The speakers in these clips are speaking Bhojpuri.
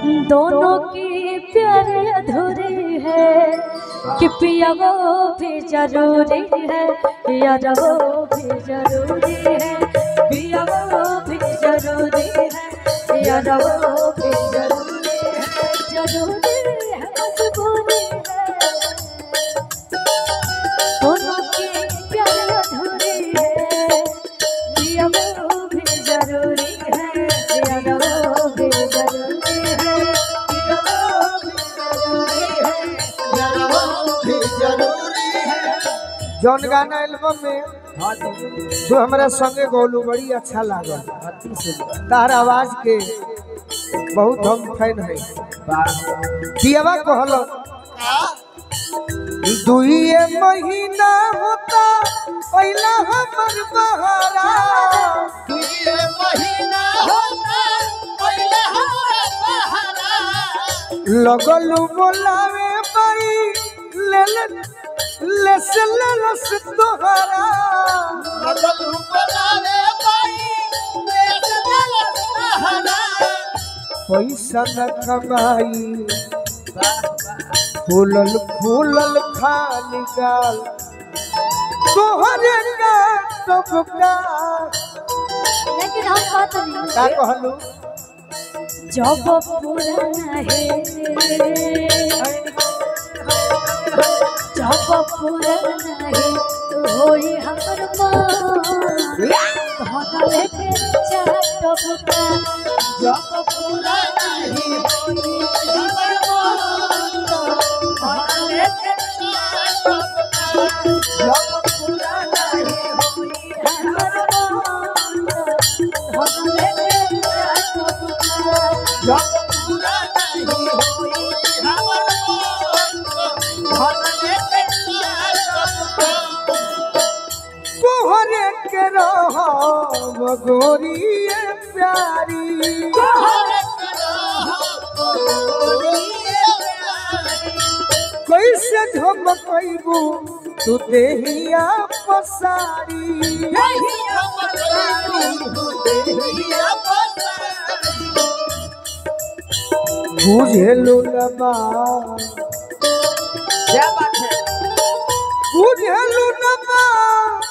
दोनों की प्यारे अधूरे है कि पिया वो भी जरूरी है, यार वो भी जरूरी है, पिया वो भी जरूरी है, यार वो भी जरूरी है, जरूरी है मजबूरी है। दोनों की प्यारे अधूरे है, पिया वो भी जरूरी है, यार वो भी जरूरी है, जौन गाना एल्बम में जो हमारा संगे गौलू बड़ी अच्छा लागल। तार आवाज के बहुत हम फैन है। दियावा कहलो दुइये महीना होता पहला हमर बहारा, दुइये महीना होता पहला हमर बहारा, लगलू बोलावे बाई लस तोहरा, लगलू बोलावे बाई लस तोहरा, पैसा न कमाई फूलल फूलल खाली गाल तोहरे का सबका। लेकिन हम बात नहीं का कहलू जब पुराना है, जब पुराना है तो होई हमर मान लेके चाटबका, जब पुराना ही होई हमर मान लेके चाटबका, जब पुराना है होई हमर मान लेके चाटबका, जब पुराना ही होई हमर मान लेके चाटबका, तोहरे के रहब गोरिए प्यारी, तोहरे के रहब गोरिए प्यारी, कैसे झमकैबू तू देहिया पसारी, देहिया पसारी, देहिया पसारी, बुझेलू न बात, क्या बात है, बुझेलू न बात,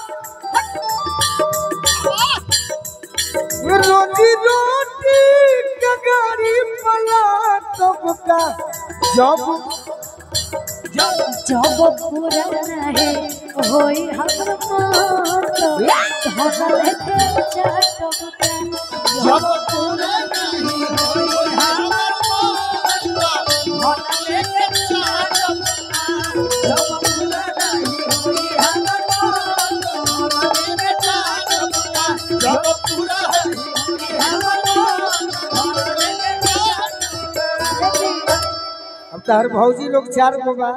रोजी रोटी के गाड़ी पला तबका, जब जब पुराना है होई हमर मान लेके चाटबका, जब पुराना ही होई हमर मान लेके चाटबका, जब पुराना ही होई हमर मान लेके चाटबका, जब पुराना ही होई हमर मान लेके चाटबका। अब तार भौजी लोग 4 गो बा